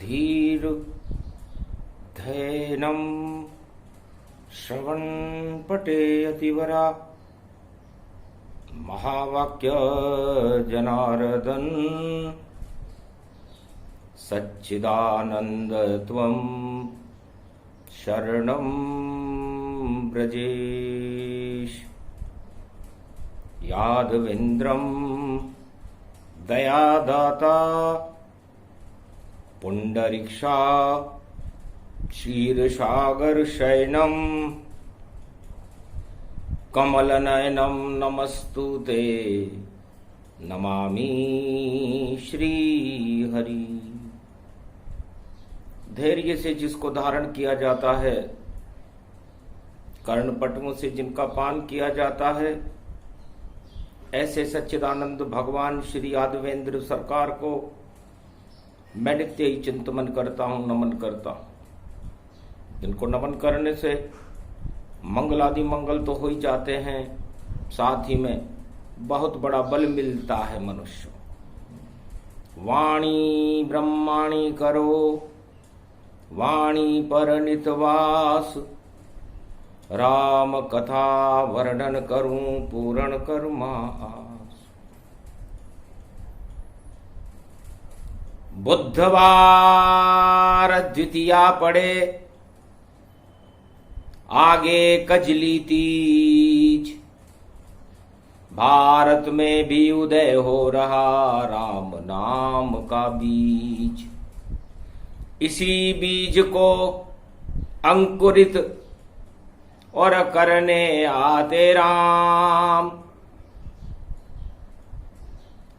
धीर धैनम श्रवण पटे अतिवरा महावाक्य जनार्दन सच्चिदानंद त्वं शरणं ब्रजेश यादवेन्द्रं दयादाता पुंडरीक्षा क्षीरसागर शयनम कमलनयनम नमस्तुते नमामि श्रीहरि। धैर्य से जिसको धारण किया जाता है, कर्णपटुओं से जिनका पान किया जाता है, ऐसे सच्चिदानंद भगवान श्री यादवेंद्र सरकार को मैं नित्य ही चिंतन करता हूं, नमन करता हूं। जिनको नमन करने से मंगलादि मंगल तो हो ही जाते हैं, साथ ही में बहुत बड़ा बल मिलता है मनुष्य। वाणी ब्रह्माणी करो वाणी पर नितवास, राम कथा वर्णन करूं पूर्ण कर्मास। बुधवार द्वितीया पड़े, आगे कजली तीज। भारत में भी उदय हो रहा राम नाम का बीज। इसी बीज को अंकुरित और करने आते राम।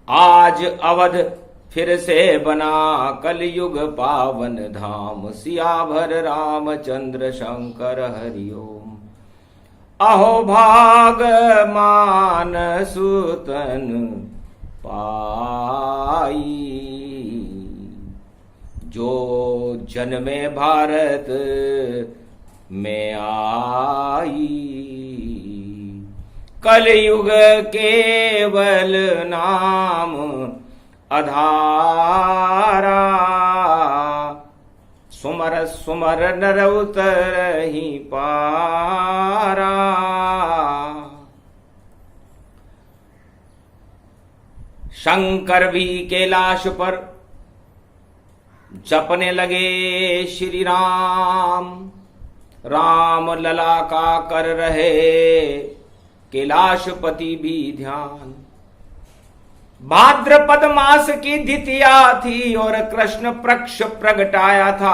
आज अवध फिर से बना कलयुग पावन धाम। सियाभर रामचंद्र शंकर हरिओम। अहो भाग मान सुतन पाई, जो जन्मे भारत में आई। कलयुग केवल नाम अधारा, सुमर सुमर नर उतरहि पारा। शंकर भी कैलाश पर जपने लगे श्री राम। राम लला का कर रहे कैलाशपति भी ध्यान। भाद्रपद मास की द्वितीया थी और कृष्ण पक्ष प्रगटाया था।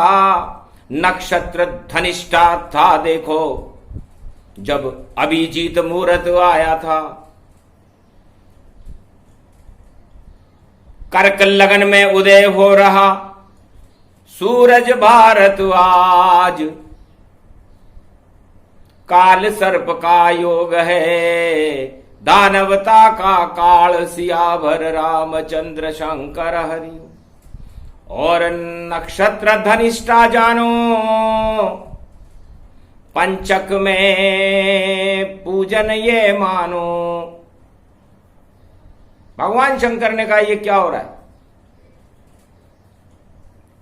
नक्षत्र धनिष्ठा था, देखो जब अभिजीत मुहूर्त आया था। कर्क लगन में उदय हो रहा सूरज भारत आज। काल सर्प का योग है, दानवता का काल। सियाभर रामचंद्र शंकर हरि। और नक्षत्र धनिष्ठा जानो, पंचक में पूजन ये मानो। भगवान शंकर ने कहा ये क्या हो रहा है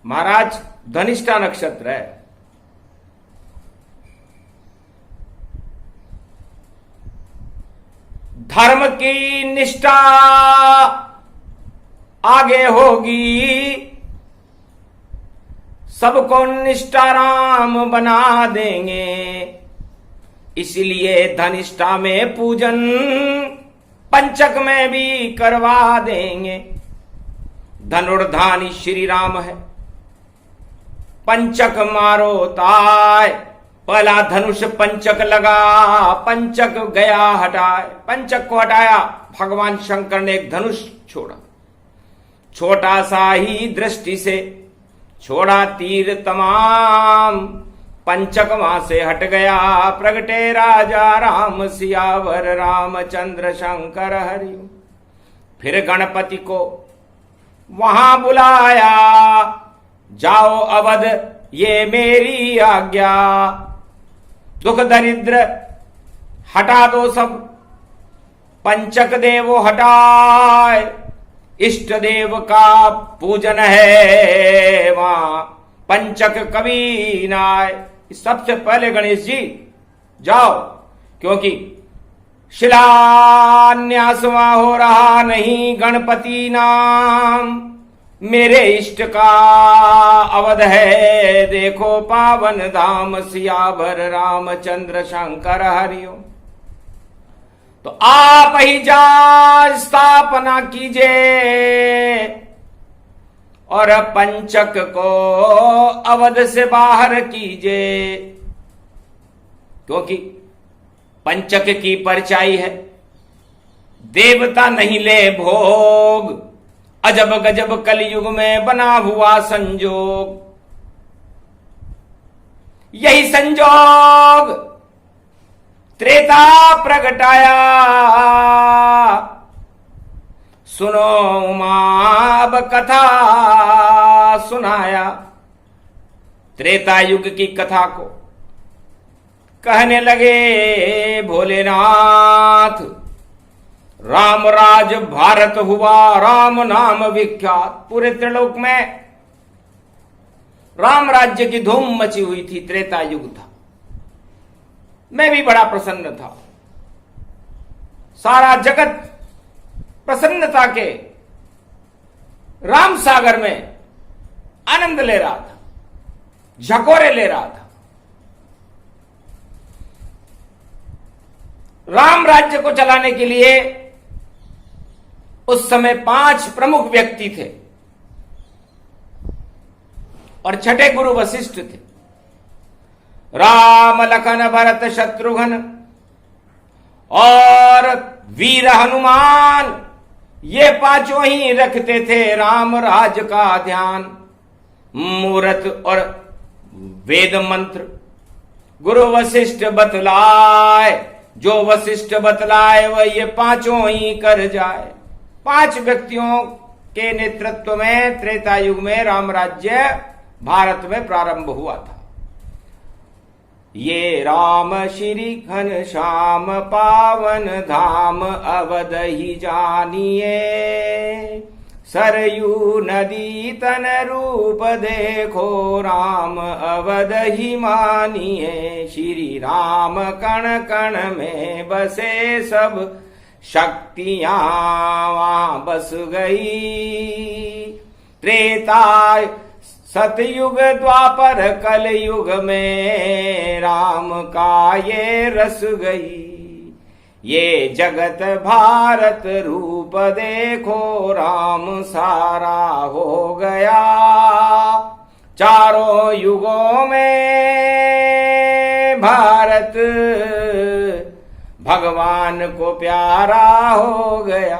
महाराज? धनिष्ठा नक्षत्र है, धर्म की निष्ठा आगे होगी। सबको निष्ठाराम बना देंगे, इसलिए धनिष्ठा में पूजन पंचक में भी करवा देंगे। धनुर्धानी श्री राम है, पंचक मारो ताय। पहला धनुष पंचक लगा, पंचक गया हटाए। पंचक को हटाया, भगवान शंकर ने एक धनुष छोड़ा। छोटा सा ही दृष्टि से छोड़ा तीर तमाम। पंचक वहां से हट गया, प्रगटे राजा राम। सियावर रामचंद्र शंकर हरि। फिर गणपति को वहां बुलाया, जाओ अवध ये मेरी आज्ञा। दुख दरिद्र हटा दो सब, पंचक देवो हटाए। इष्ट देव का पूजन है वहां पंचक कभी नाय। सबसे पहले गणेश जी जाओ, क्योंकि शिलान्यास वहां हो रहा नहीं गणपति नाम, मेरे इष्ट का अवध है देखो पावन धाम, सियावर रामचंद्र शंकर हरिओ। तो आप ही जा स्थापना कीजिए और पंचक को अवध से बाहर कीजिए, क्योंकि पंचक की परछाई है, देवता नहीं ले भोग, अजब गजब कलयुग में बना हुआ संजोग। यही संजोग त्रेता प्रगटाया, सुनो उमा अब कथा सुनाया। त्रेता युग की कथा को कहने लगे भोलेनाथ, रामराज भारत हुआ राम नाम विख्यात। पूरे त्रिलोक में राम राज्य की धूम मची हुई थी, त्रेता युग था। मैं भी बड़ा प्रसन्न था, सारा जगत प्रसन्नता के राम सागर में आनंद ले रहा था, झकोरे ले रहा था। राम राज्य को चलाने के लिए उस समय 5 प्रमुख व्यक्ति थे और छठे गुरु वशिष्ठ थे। राम लखन भरत शत्रुघ्न और वीर हनुमान, ये 5 ही रखते थे राम राज का ध्यान। मूरत और वेद मंत्र गुरु वशिष्ठ बतलाए, जो वशिष्ठ बतलाए वह ये 5 ही कर जाए। 5 व्यक्तियों के नेतृत्व में त्रेता युग में राम राज्य भारत में प्रारंभ हुआ था। ये राम श्री घनश्याम पावन धाम अवध ही जानिए, सरयू नदी तन रूप देखो राम अवध ही मानिए। श्री राम कण कण में बसे सब शक्तियां वहां बस गई। त्रेता सतयुग द्वापर कलयुग में राम का ये रस गई। ये जगत भारत रूप देखो राम सारा हो गया। चारों युगों में भारत भगवान को प्यारा हो गया।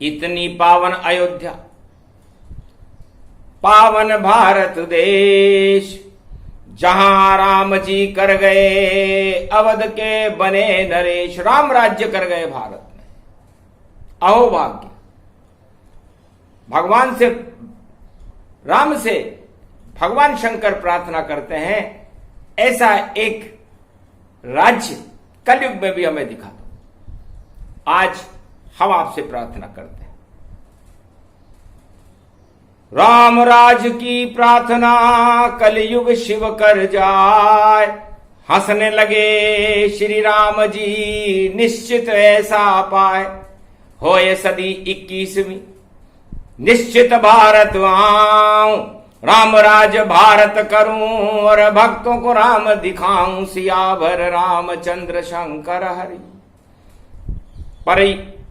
इतनी पावन अयोध्या, पावन भारत देश, जहां राम जी कर गए अवध के बने नरेश, राम राज्य कर गए भारत में। अहो भाग्य। भगवान से, राम से भगवान शंकर प्रार्थना करते हैं ऐसा एक राज्य कलयुग में भी हमें दिखा दो। आज हम आपसे प्रार्थना करते हैं, राम राज की प्रार्थना कलयुग शिव कर जाए। हंसने लगे श्री राम जी निश्चित ऐसा पाए। होए सदी 21वीं निश्चित भारत आऊं, राम राज भारत करूं और भक्तों को राम दिखाऊं। सियावर रामचंद्र शंकर हरि। पर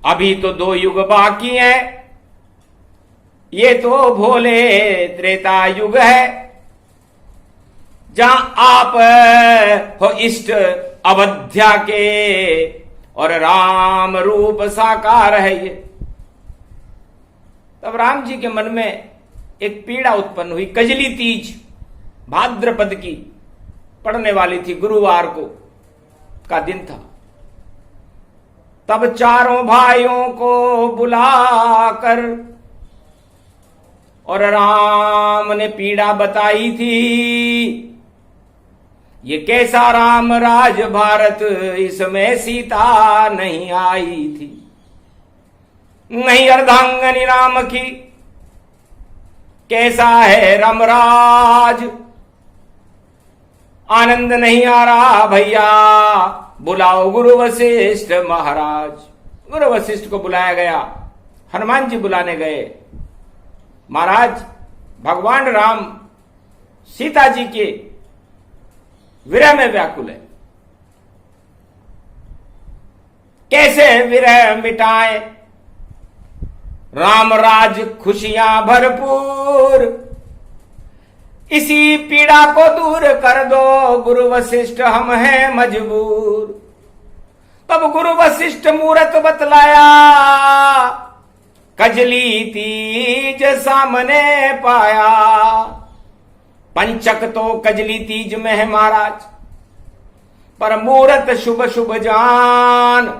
अभी तो 2 युग बाकी हैं। ये तो भोले त्रेता युग है, जहां आप हो इष्ट अवध्या के और राम रूप साकार है ये। तब राम जी के मन में एक पीड़ा उत्पन्न हुई। कजली तीज भाद्रपद की पड़ने वाली थी, गुरुवार को का दिन था। तब चारों भाइयों को बुलाकर और राम ने पीड़ा बताई थी। ये कैसा राम राज भारत, इसमें सीता नहीं आई थी। नहीं अर्धांगनी राम की, कैसा है रामराज, आनंद नहीं आ रहा भैया, बुलाओ गुरु वशिष्ठ महाराज। गुरु वशिष्ठ को बुलाया गया, हनुमान जी बुलाने गए। महाराज, भगवान राम सीता जी के विरह में व्याकुल है, कैसे विरह मिटाए, राम राज खुशियां भरपूर, इसी पीड़ा को दूर कर दो गुरु वशिष्ठ, हम हैं मजबूर। तब गुरु वशिष्ठ मूरत बतलाया, कजली तीज सामने पाया। पंचक तो कजली तीज में है महाराज, पर मूरत शुभ शुभ जान।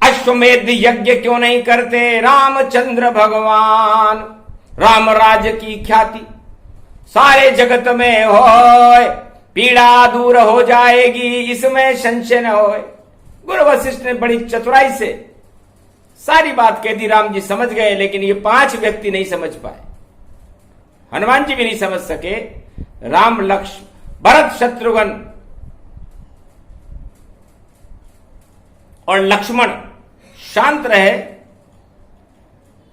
अश्वमेध यज्ञ क्यों नहीं करते रामचंद्र भगवान, राम राज की ख्याति सारे जगत में होए, पीड़ा दूर हो जाएगी इसमें संशय न होए। गुरु वशिष्ठ ने बड़ी चतुराई से सारी बात कह दी। राम जी समझ गए, लेकिन ये 5 व्यक्ति नहीं समझ पाए, हनुमान जी भी नहीं समझ सके। राम, लक्ष्मण, भरत, शत्रुघ्न और लक्ष्मण शांत रहे।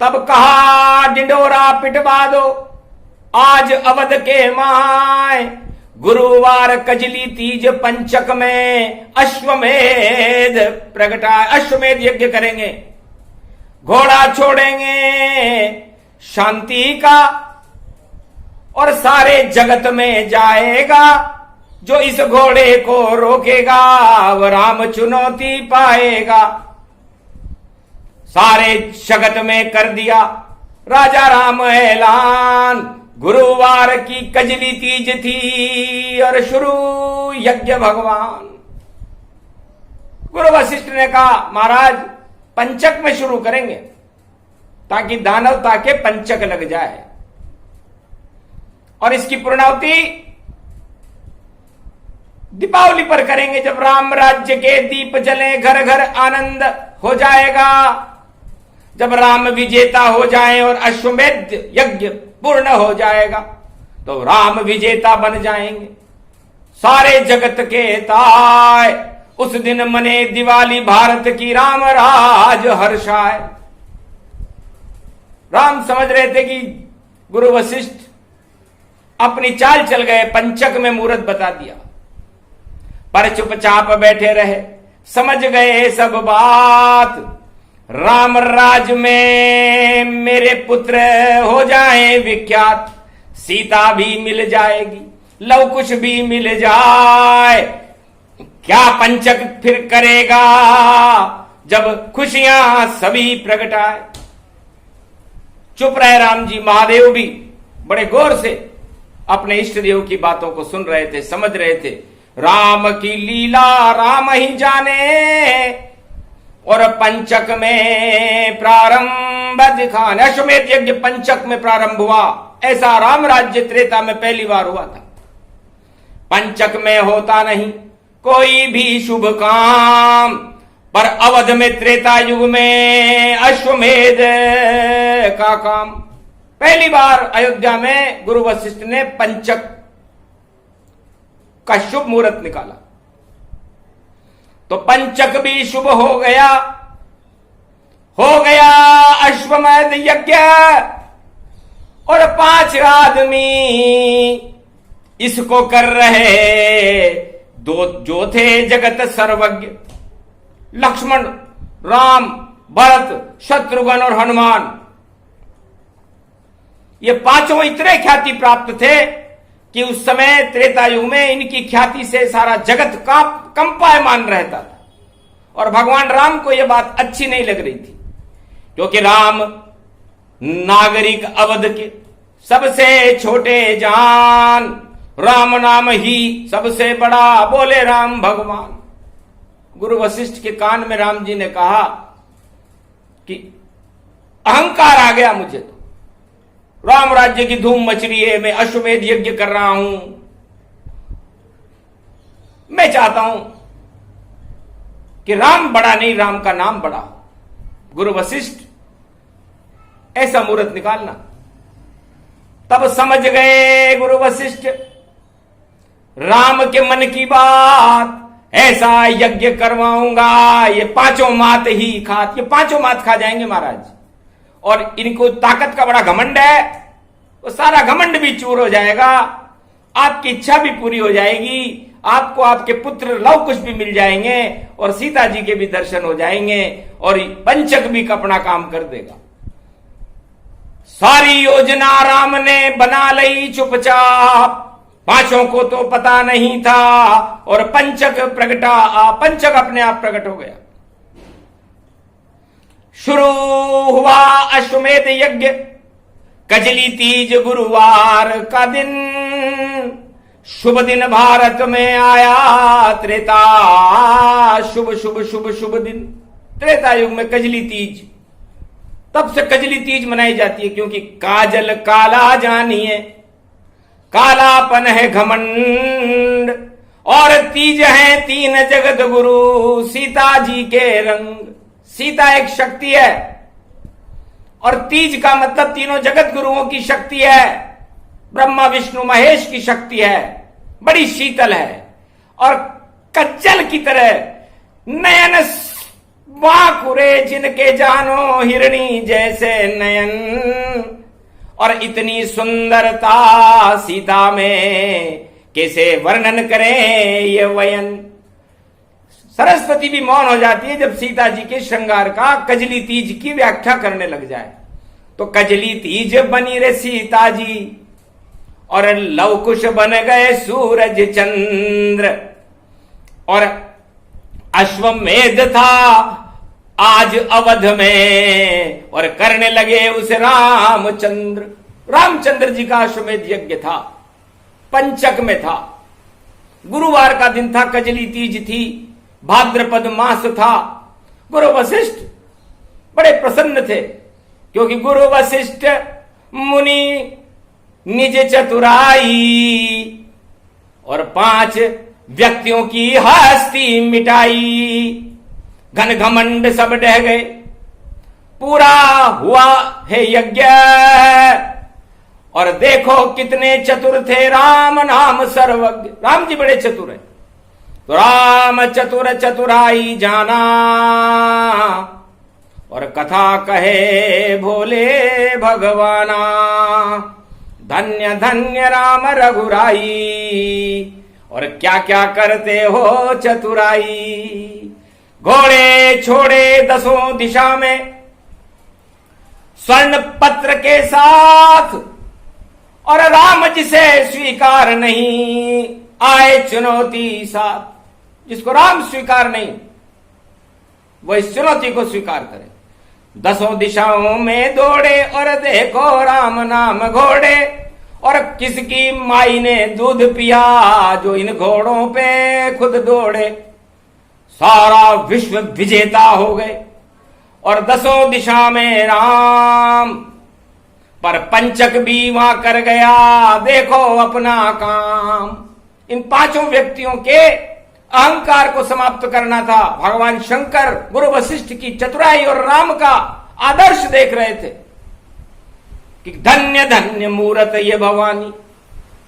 तब कहा, डिंडोरा पिटवा दो आज अवध के माय, गुरुवार कजली तीज पंचक में अश्वमेध प्रगटाए। अश्वमेध यज्ञ करेंगे, घोड़ा छोड़ेंगे शांति का, और सारे जगत में जाएगा जो इस घोड़े को रोकेगा, वह राम चुनौती पाएगा। सारे जगत में कर दिया राजा राम ऐलान, गुरुवार की कजली तीज थी और शुरू यज्ञ भगवान। गुरु वशिष्ठ ने कहा, महाराज पंचक में शुरू करेंगे ताकि दानवता के पंचक लग जाए, और इसकी पूर्णाहुति दीपावली पर करेंगे, जब राम राज्य के दीप जले, घर घर आनंद हो जाएगा, जब राम विजेता हो जाए और अश्वमेध यज्ञ पूर्ण हो जाएगा तो राम विजेता बन जाएंगे। सारे जगत के ताय उस दिन मने दिवाली, भारत की राम राज हर्षाए। राम समझ रहे थे कि गुरु वशिष्ठ अपनी चाल चल गए, पंचक में मुहूर्त बता दिया, पर चुपचाप बैठे रहे। समझ गए सब बात, राम राज में मेरे पुत्र हो जाए विख्यात, सीता भी मिल जाएगी, लव कुश भी मिल जाए, क्या पंचक फिर करेगा जब खुशियां सभी प्रगटाए। चुप रहे राम जी। महादेव भी बड़े गौर से अपने इष्ट देव की बातों को सुन रहे थे, समझ रहे थे। राम की लीला राम ही जाने, और पंचक में प्रारंभ दिखाने। अश्वमेध यज्ञ पंचक में प्रारंभ हुआ, ऐसा राम राज्य त्रेता में पहली बार हुआ था। पंचक में होता नहीं कोई भी शुभ काम, पर अवध में त्रेता युग में अश्वमेध का काम। पहली बार अयोध्या में गुरु वशिष्ठ ने पंचक का शुभ मुहूर्त निकाला, तो पंचक भी शुभ हो गया अश्वमेध यज्ञ, और 5 आदमी इसको कर रहे, जो थे जगत सर्वज्ञ, लक्ष्मण, राम, भरत, शत्रुघ्न और हनुमान। ये 5 इतने ख्याति प्राप्त थे कि उस समय त्रेता युग में इनकी ख्याति से सारा जगत कंपायमान रहता था। और भगवान राम को यह बात अच्छी नहीं लग रही थी, क्योंकि राम नागरिक अवध के सबसे छोटे जान, राम नाम ही सबसे बड़ा, बोले राम भगवान। गुरु वशिष्ठ के कान में राम जी ने कहा कि अहंकार आ गया मुझे, तो राम राज्य की धूम मच रही है, मैं अश्वमेध यज्ञ कर रहा हूं, मैं चाहता हूं कि राम बड़ा नहीं, राम का नाम बड़ा। गुरु वशिष्ठ ऐसा मुहूर्त निकालना। तब समझ गए गुरु वशिष्ठ राम के मन की बात, ऐसा यज्ञ करवाऊंगा ये पांचों मात ही खात, ये पांचों मात खा जाएंगे महाराज। और इनको ताकत का बड़ा घमंड है, वो सारा घमंड भी चूर हो जाएगा, आपकी इच्छा भी पूरी हो जाएगी, आपको आपके पुत्र लव कुश भी मिल जाएंगे और सीता जी के भी दर्शन हो जाएंगे और पंचक भी अपना काम कर देगा। सारी योजना राम ने बना ली चुपचाप, पांचों को तो पता नहीं था और पंचक पंचक अपने आप प्रकट हो गया। शुरू हुआ अश्वमेध यज्ञ, कजली तीज गुरुवार का दिन, शुभ दिन भारत में आया त्रेता, शुभ शुभ शुभ शुभ दिन। त्रेता युग में कजली तीज, तब से कजली तीज मनाई जाती है, क्योंकि काजल काला जानिए, कालापन है घमंड, और तीज है तीन जगत गुरु सीता जी के रंग। सीता एक शक्ति है और तीज का मतलब तीनों जगत गुरुओं की शक्ति है, ब्रह्मा विष्णु महेश की शक्ति है, बड़ी शीतल है और कज्जल की तरह नयन बाकुरे जिनके जानो हिरणी जैसे नयन, और इतनी सुंदरता सीता में कैसे वर्णन करें ये वयन। सरस्वती भी मौन हो जाती है जब सीता जी के श्रृंगार का कजली तीज की व्याख्या करने लग जाए। तो कजली तीज बनी रे सीता जी और लवकुश बन गए सूरज चंद्र, और अश्वमेध था आज अवध में और करने लगे उसे रामचंद्र। रामचंद्र जी का अश्वमेध यज्ञ था, पंचक में था, गुरुवार का दिन था, कजली तीज थी, भाद्रपद मास था। गुरु वशिष्ठ बड़े प्रसन्न थे, क्योंकि गुरु वशिष्ठ मुनि निज चतुराई और 5 व्यक्तियों की हस्ती मिटाई, घन घमंड सब ढह गए, पूरा हुआ है यज्ञ। और देखो कितने चतुर थे, राम नाम सर्वज्ञ। राम जी बड़े चतुर हैं, तो राम चतुर चतुराई जाना, और कथा कहे भोले भगवाना, धन्य धन्य राम रघुराई, और क्या क्या करते हो चतुराई। घोड़े छोड़े 10 दिशा में स्वर्ण पत्र के साथ, और राम जिसे स्वीकार नहीं आए चुनौती साथ। जिसको राम स्वीकार नहीं वो इस चुनौती को स्वीकार करे। 10 दिशाओं में दौड़े और देखो राम नाम घोड़े, और किसकी माई ने दूध पिया जो इन घोड़ों पे खुद दौड़े। सारा विश्व विजेता हो गए और 10 दिशा में राम, पर पंचक भी वहां कर गया देखो अपना काम। इन 5 व्यक्तियों के अहंकार को समाप्त करना था। भगवान शंकर गुरु वशिष्ठ की चतुराई और राम का आदर्श देख रहे थे कि धन्य धन्य मूरत ये भवानी,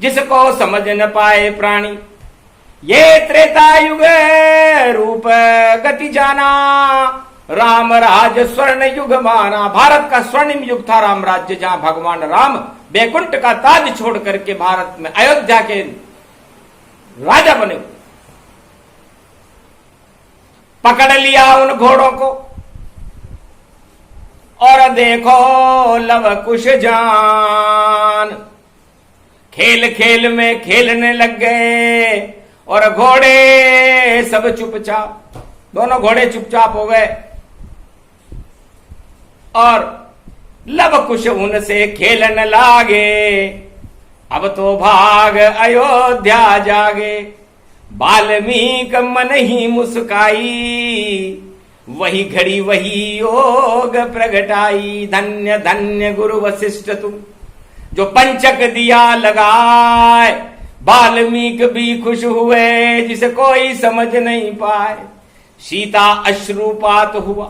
जिसको समझ न पाए प्राणी। ये त्रेता युग रूप गति जाना, राम राज स्वर्ण युग माना। भारत का स्वर्णिम युग था राम राज्य, जहां भगवान राम बैकुंठ का ताज छोड़ करके भारत में अयोध्या के राजा बने। पकड़ लिया उन घोड़ों को और देखो लव कुश जान, खेल खेल में खेलने लग गए और घोड़े सब चुपचाप। दोनों घोड़े चुपचाप हो गए और लव कुश उनसे खेलन लागे। अब तो भाग अयोध्या जागे, वाल्मीकि मन ही मुस्काई, वही घड़ी वही योग प्रगटाई। धन्य धन्य गुरु वशिष्ठ तुम, जो पंचक दिया लगाए। वाल्मीकि भी खुश हुए जिसे कोई समझ नहीं पाए। सीता अश्रुपात हुआ,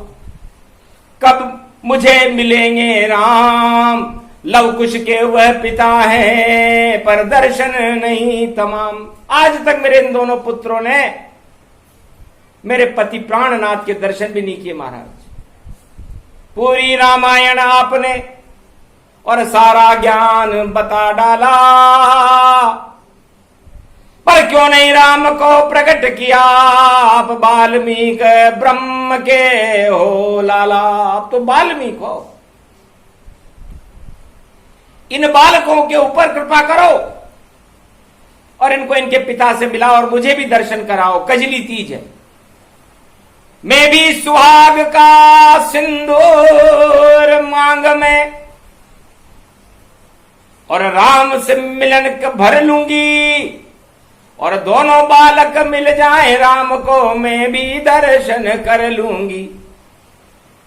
कब मुझे मिलेंगे राम। लव कुश के वह पिता हैं, पर दर्शन नहीं तमाम। आज तक मेरे इन दोनों पुत्रों ने मेरे पति प्राणनाथ के दर्शन भी नहीं किए महाराज। पूरी रामायण आपने और सारा ज्ञान बता डाला, पर क्यों नहीं राम को प्रकट किया? आप वाल्मीकि ब्रह्म के हो लाला। आप तो वाल्मीकि हो। इन बालकों के ऊपर कृपा करो और इनको इनके पिता से मिलाओ और मुझे भी दर्शन कराओ। कजली तीज है, मैं भी सुहाग का सिंदूर मांग में और राम से मिलन भर लूंगी, और दोनों बालक मिल जाए राम को मैं भी दर्शन कर लूंगी।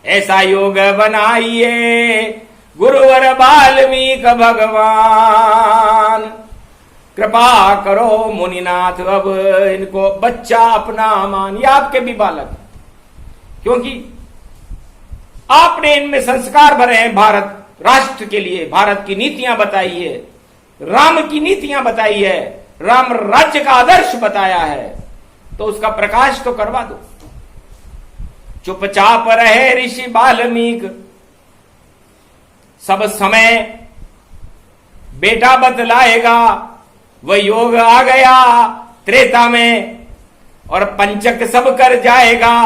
ऐसा योग बनाइए गुरुवर वाल्मीकि भगवान। कृपा करो मुनिनाथ, अब इनको बच्चा अपना मान। ये आपके भी बालक, क्योंकि आपने इनमें संस्कार भरे हैं। भारत राष्ट्र के लिए भारत की नीतियां बताई है, राम की नीतियां बताई है, राम राज्य का आदर्श बताया है, तो उसका प्रकाश तो करवा दो। चुपचाप रहे ऋषि वाल्मीकि, सब समय बेटा बतलाएगा। वह योग आ गया त्रेता में और पंचक सब कर जाएगा।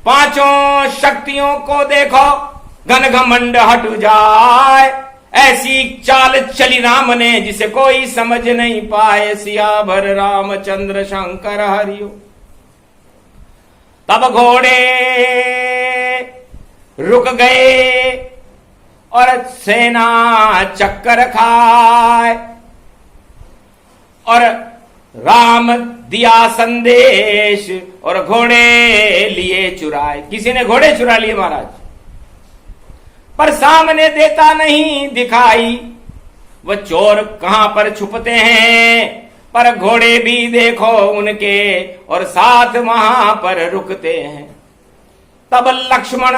पांचों शक्तियों को देखो, घन घमंड हट जाए। ऐसी चाल चली राम ने जिसे कोई समझ नहीं पाए। सियावर रामचंद्र शंकर हरियो। तब घोड़े रुक गए और सेना चक्कर खाए, और राम दिया संदेश और घोड़े लिए चुराए। किसी ने घोड़े चुरा लिए महाराज, पर सामने देता नहीं दिखाई। वह चोर कहां पर छुपते हैं, पर घोड़े भी देखो उनके और साथ वहां पर रुकते हैं। तब लक्ष्मण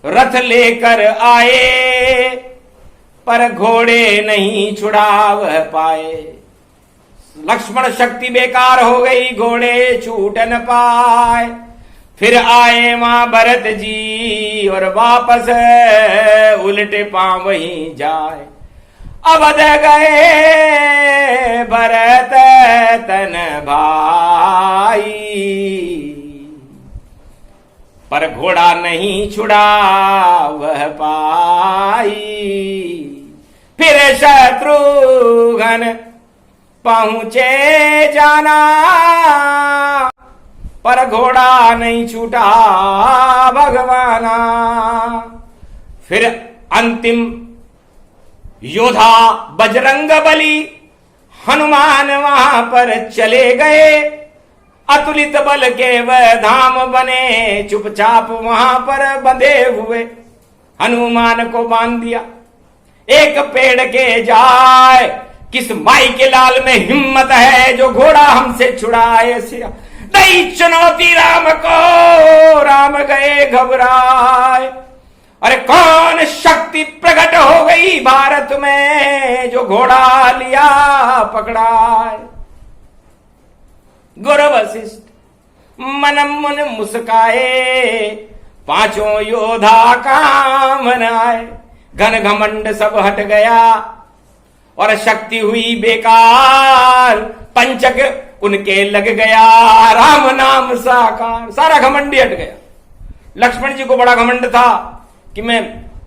रथ लेकर आए, पर घोड़े नहीं छुड़ा पाए। लक्ष्मण शक्ति बेकार हो गई, घोड़े छूट न पाए। फिर आए वहां भरत जी और वापस उल्टे पांव वहीं जाए। अवध गए भरत तन भाई, पर घोड़ा नहीं छुड़ा वह पाई। फिर शत्रुघ्न पहुंचे जाना, पर घोड़ा नहीं छूटा भगवाना। फिर अंतिम योद्धा बजरंग बली हनुमान वहां पर चले गए। अतुलित बल के वह धाम बने, चुपचाप वहां पर बंधे हुए। हनुमान को बांध दिया एक पेड़ के जाए। किस माई के लाल में हिम्मत है जो घोड़ा हमसे छुड़ाए। दई चुनौती राम को, राम गए घबराए। अरे कौन शक्ति प्रकट हो गई भारत में जो घोड़ा लिया पकड़ाए। गुरु वशिष्ठ मन मन मुस्काए, पांचों योद्धा काम आए। घन घमंड सब हट गया और शक्ति हुई बेकार। पंचक उनके लग गया, राम नाम साकार। सारा घमंड हट गया। लक्ष्मण जी को बड़ा घमंड था कि मैं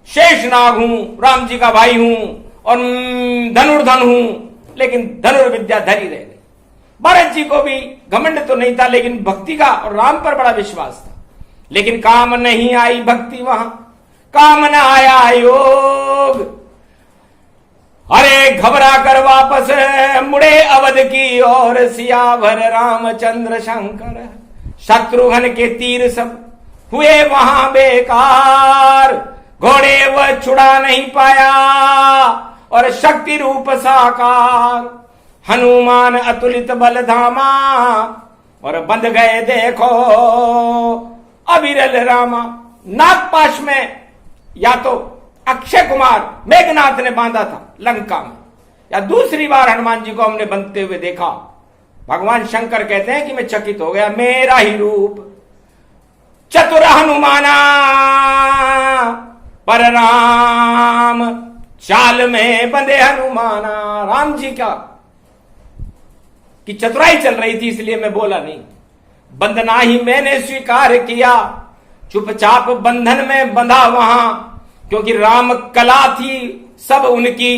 शेषनाग हूं, राम जी का भाई हूं और धनुर्धन हूं, लेकिन धनुर्विद्या धरी रह गई। भरत जी को भी घमंड तो नहीं था, लेकिन भक्ति का और राम पर बड़ा विश्वास था। लेकिन काम नहीं आई भक्ति वहां, काम न आया योग। अरे घबरा कर वापस मुड़े अवध की ओर सियावर रामचंद्र शंकर। शत्रुघ्न के तीर सब हुए वहां बेकार। घोड़े वह छुड़ा नहीं पाया और शक्ति रूप साकार। हनुमान अतुलित बल धामा और बंध गए देखो अविरल रामा। नागपाश में या तो अक्षय कुमार मेघनाथ ने बांधा था लंका में, या दूसरी बार हनुमान जी को हमने बनते हुए देखा। भगवान शंकर कहते हैं कि मैं चकित हो गया, मेरा ही रूप चतुर हनुमाना पर राम चाल में बंधे हनुमाना। राम जी का कि चतुराई चल रही थी इसलिए मैं बोला नहीं। बंधना ही मैंने स्वीकार किया, चुपचाप बंधन में बंधा वहां, क्योंकि राम कला थी सब उनकी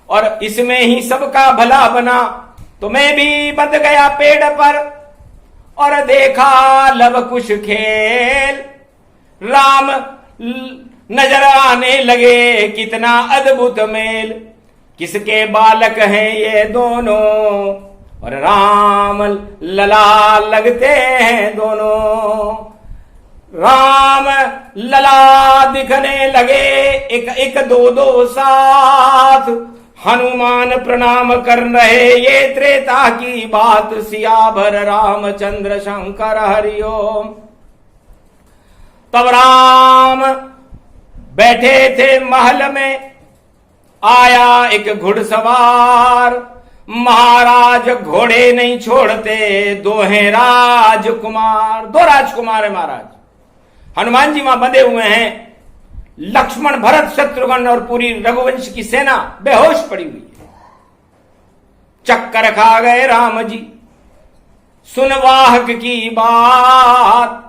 और इसमें ही सबका भला बना। तो मैं भी बंध गया पेड़ पर और देखा लव कुश खेल। राम नजर आने लगे कितना अद्भुत मेल। किसके बालक हैं ये दोनों और राम लला लगते हैं दोनों। राम लला दिखने लगे एक एक दो दो साथ। हनुमान प्रणाम कर रहे ये त्रेता की बात। सियावर रामचंद्र शंकर हरिओम। तब राम बैठे थे महल में, आया एक घुड़सवार। महाराज घोड़े नहीं छोड़ते, दो हैं राजकुमार। दो राजकुमार है महाराज। हनुमान जी वहां बंधे हुए हैं। लक्ष्मण भरत शत्रुघ्न और पूरी रघुवंश की सेना बेहोश पड़ी हुई है। चक्कर खा गए राम जी, सुनवाहक की बात।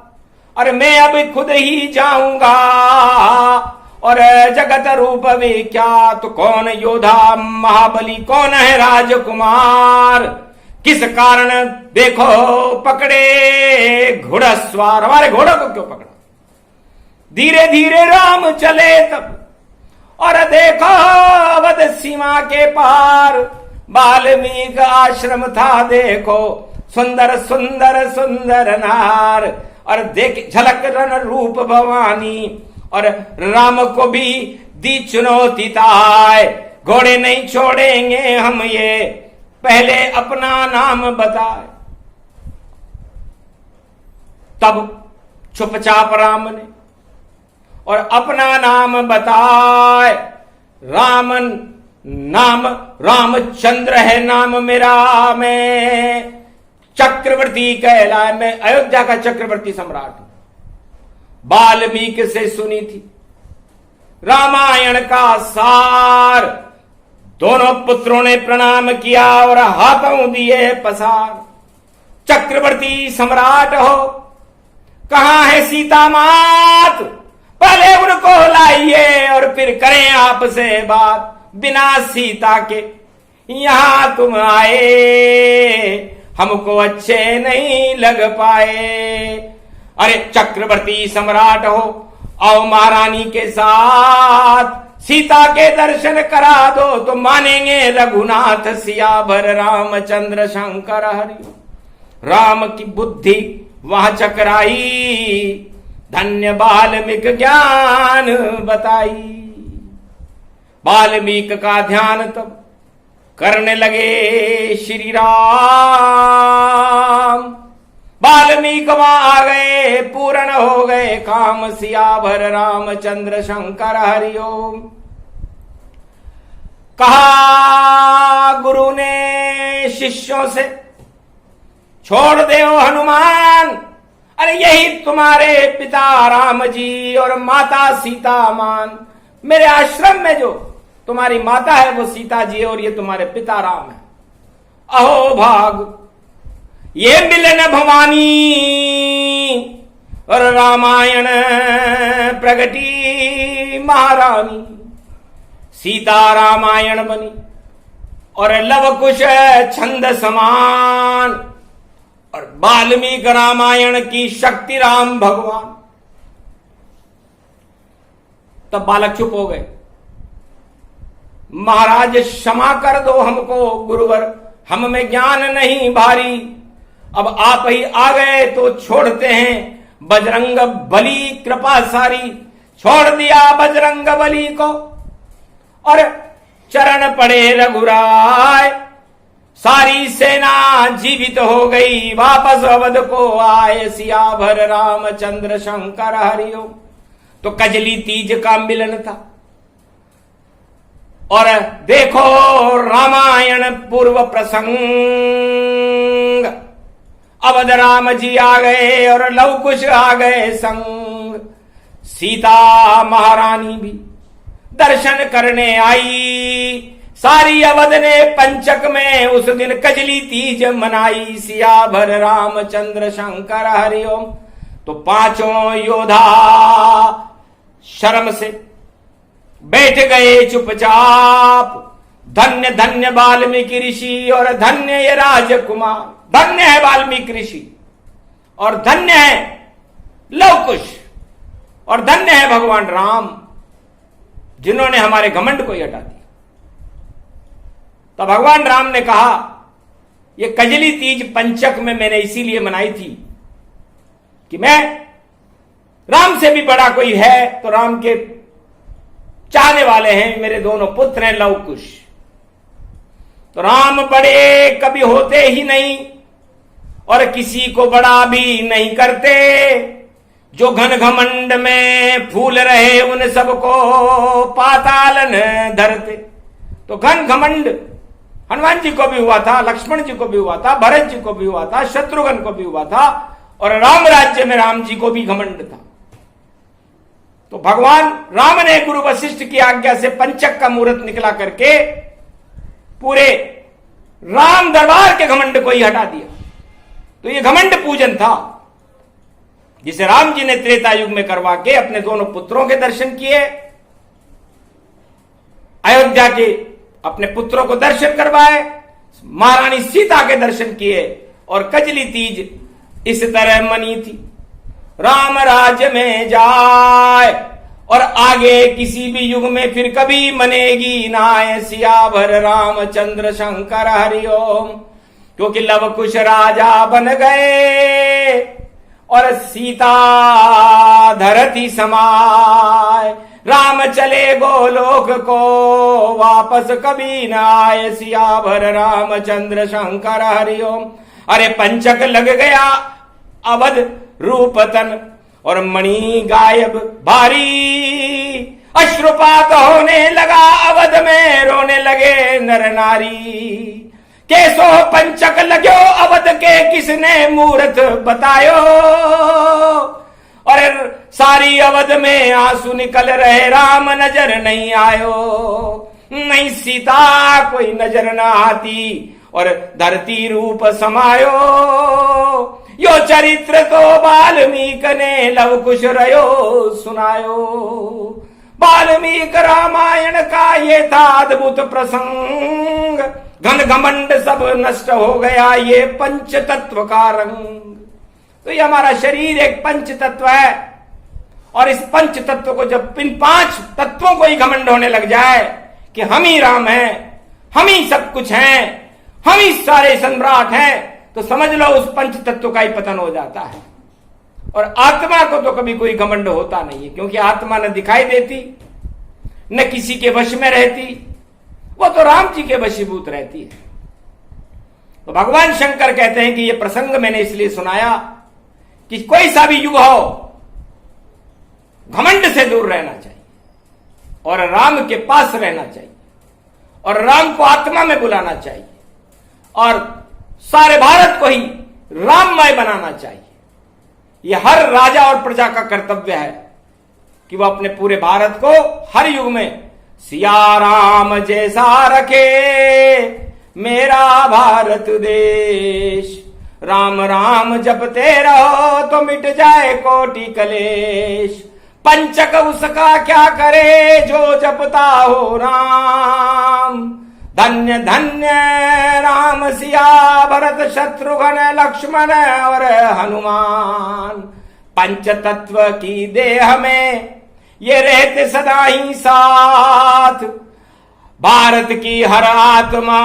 अरे मैं अब खुद ही जाऊंगा और जगत रूप विख्यात। कौन योद्धा महाबली, कौन है राजकुमार, किस कारण देखो पकड़े घुड़सवार। हमारे घोड़ों को क्यों पकड़ा? धीरे धीरे राम चले तब और देखो अवध सीमा के पार वाल्मीकि आश्रम था। देखो सुंदर सुंदर सुंदर नार और देख झलक रन रूप भवानी। और राम को भी दी चुनौती ताय, घोड़े नहीं छोड़ेंगे हम ये, पहले अपना नाम बताए। तब चुपचाप राम ने और अपना नाम बताए। रामन नाम रामचंद्र है नाम मेरा, मैं चक्रवर्ती कहलाए, मैं अयोध्या का चक्रवर्ती सम्राट हूं। वाल्मीकि से सुनी थी रामायण का सार। दोनों पुत्रों ने प्रणाम किया और हाथों दिए पसार। चक्रवर्ती सम्राट हो, कहां है सीता मात, पहले उनको लाइए और फिर करें आपसे बात। बिना सीता के यहां तुम आए, हमको अच्छे नहीं लग पाए। अरे चक्रवर्ती सम्राट हो, आओ महारानी के साथ, सीता के दर्शन करा दो तो मानेंगे रघुनाथ। सियावर रामचंद्र शंकर हरि। राम की बुद्धि वहां चकराई, धन्य वाल्मीकि ज्ञान बताई। वाल्मीकि का ध्यान तब करने लगे श्री राम। वाल्मीकि वहां आ गए, पूर्ण हो गए काम। सियावर रामचंद्र शंकर हरिओम। कहा गुरु ने शिष्यों से, छोड़ दे हनुमान, अरे यही तुम्हारे पिता राम जी और माता सीता मान। मेरे आश्रम में जो तुम्हारी माता है वो सीता जी है और ये तुम्हारे पिता राम है। अहो भाग, ये मिलन भवानी और रामायण प्रगटी महारानी। सीता रामायण बनी और लव कुश छंद समान और वाल्मीकि रामायण की शक्ति राम भगवान। तब बालक चुप हो गए। महाराज क्षमा कर दो हमको गुरुवर, हम में ज्ञान नहीं भारी। अब आप ही आ गए तो छोड़ते हैं बजरंग बली कृपा सारी। छोड़ दिया बजरंग बली को और चरण पड़े रघुराय। सारी सेना जीवित हो गई, वापस अवध को आए। सियावर रामचंद्र शंकर हरिओम। तो कजली तीज का मिलन था। और देखो रामायण पूर्व प्रसंग, अवध राम जी आ गए और लव कुश आ गए संग। सीता महारानी भी दर्शन करने आई, सारी अवध ने पंचक में उस दिन कजली तीज मनाई। सियावर रामचंद्र शंकर हरिओम। तो पांचों योद्धा शर्म से बैठ गए चुपचाप। धन्य धन्य वाल्मीकि ऋषि और धन्य ये राजकुमार, धन्य है वाल्मीकि ऋषि और धन्य है लव कुश और धन्य है भगवान राम, जिन्होंने हमारे घमंड को ही हटा दिया। तो भगवान राम ने कहा, ये कजली तीज पंचक में मैंने इसीलिए मनाई थी कि मैं, राम से भी बड़ा कोई है तो राम के चाहने वाले हैं मेरे दोनों पुत्र हैं लव कुश। तो राम बड़े कभी होते ही नहीं और किसी को बड़ा भी नहीं करते। जो घन घमंड में फूल रहे उन सबको पातालन धरते। तो घन घमंड हनुमान जी को भी हुआ था, लक्ष्मण जी को भी हुआ था, भरत जी को भी हुआ था, शत्रुघ्न को भी हुआ था और राम राज्य में राम जी को भी घमंड था। तो भगवान राम ने गुरु वशिष्ठ की आज्ञा से पंचक का मुहूर्त निकला करके पूरे राम दरबार के घमंड को ही हटा दिया। तो ये घमंड पूजन था जिसे राम जी ने त्रेता युग में करवा के अपने दोनों पुत्रों के दर्शन किए, अयोध्या के अपने पुत्रों को दर्शन करवाए, महारानी सीता के दर्शन किए और कजली तीज इस तरह मनी थी। राम राज्य में जाए और आगे किसी भी युग में फिर कभी मनेगी नाय। सियावर रामचंद्र शंकर हरिओम। क्योंकि लव कुश राजा बन गए और सीता धरती समाए। राम चले गोलोक को वापस कभी न आए। सियावर रामचंद्र शंकर हरिओम। अरे पंचक लग गया अवध रूपतन और मणि गायब भारी। अश्रुपात होने लगा अवध में, रोने लगे नर नारी। केसो पंचक लगो अवध के, किसने मूर्त बतायो। और सारी अवध में आंसू निकल रहे, राम नजर नहीं आयो। नहीं सीता कोई नजर न आती और धरती रूप समायो। यो चरित्र तो वाल्मीकि ने लव कुश रयो सुनायो। वाल्मीकि रामायण का ये था अद्भुत प्रसंग। घन घमंड सब नष्ट हो गया ये पंच तत्व का रंग। तो ये हमारा शरीर एक पंच तत्व है और इस पंच तत्व को जब इन पांच तत्वों को ही घमंड होने लग जाए कि हम ही राम हैं, हम ही सब कुछ हैं, हम ही सारे सम्राट हैं, तो समझ लो उस पंच तत्व का ही पतन हो जाता है। और आत्मा को तो कभी कोई घमंड होता नहीं है, क्योंकि आत्मा न दिखाई देती न किसी के वश में रहती, वो तो राम जी के वशीभूत रहती है। तो भगवान शंकर कहते हैं कि ये प्रसंग मैंने इसलिए सुनाया कि कोई सा भी युग हो, घमंड से दूर रहना चाहिए और राम के पास रहना चाहिए और राम को आत्मा में बुलाना चाहिए और सारे भारत को ही राममय बनाना चाहिए। यह हर राजा और प्रजा का कर्तव्य है कि वह अपने पूरे भारत को हर युग में सिया राम जैसा रखे मेरा भारत देश। राम राम जपते रहो तो मिट जाए कोटि कलेश। पंचक उसका क्या करे जो जपता हो राम। धन्य धन्य राम सिया भरत शत्रुघ्न लक्ष्मण और हनुमान। पंच तत्व की देह में ये रहते सदा ही साथ। भारत की हर आत्मा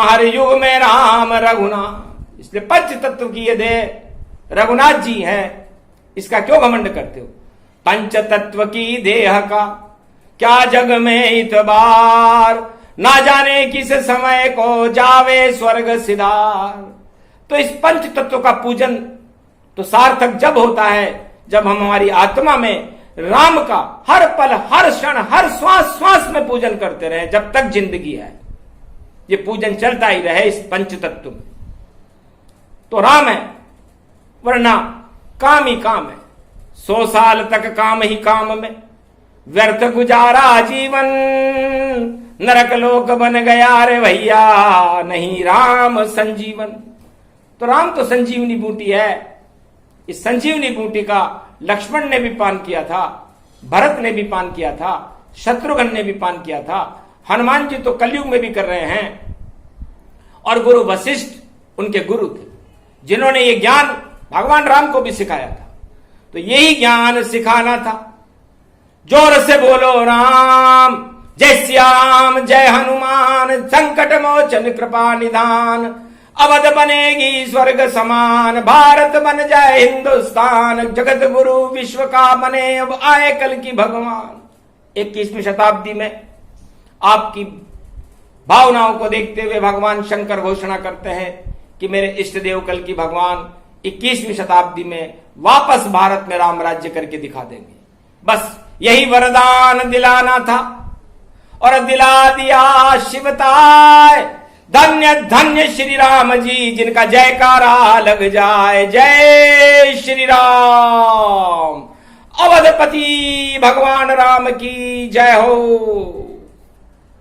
हर युग में राम रघुनाथ। इसलिए पंच तत्व की ये देह रघुनाथ जी है, इसका क्यों घमंड करते हो। पंच तत्व की देह का क्या जग में इतबार। ना जाने किस समय को जावे स्वर्ग सिधार। तो इस पंच तत्व का पूजन तो सार्थक जब होता है जब हम हमारी आत्मा में राम का हर पल, हर क्षण, हर श्वास श्वास में पूजन करते रहे जब तक जिंदगी है। ये पूजन चलता ही रहे इस पंच तत्व में। तो राम है, वरना काम ही काम है। 100 साल तक काम ही काम में व्यर्थ गुजारा जीवन, नरक लोक बन गया रे भैया, नहीं राम संजीवन। तो राम तो संजीवनी बूटी है। इस संजीवनी बूटी का लक्ष्मण ने भी पान किया था, भरत ने भी पान किया था, शत्रुघ्न ने भी पान किया था, हनुमान जी तो कलयुग में भी कर रहे हैं। और गुरु वशिष्ठ उनके गुरु थे, जिन्होंने ये ज्ञान भगवान राम को भी सिखाया था। तो यही ज्ञान सिखाना था। जोर से बोलो राम, जय श्याम जय हनुमान, संकट मोचन कृपा निधान। अवध बनेगी स्वर्ग समान, भारत बन जाए हिंदुस्तान। जगत गुरु विश्व का बने, अब आए कल की भगवान। 21वीं शताब्दी में आपकी भावनाओं को देखते हुए भगवान शंकर घोषणा करते हैं कि मेरे इष्ट देव कल की भगवान 21वीं शताब्दी में वापस भारत में राम राज्य करके दिखा देंगे। बस यही वरदान दिलाना था और दिला दिया शिवताय। धन्य धन्य श्री राम जी, जिनका जयकारा लग जाए। जय श्री राम। अवधपति भगवान राम की जय हो।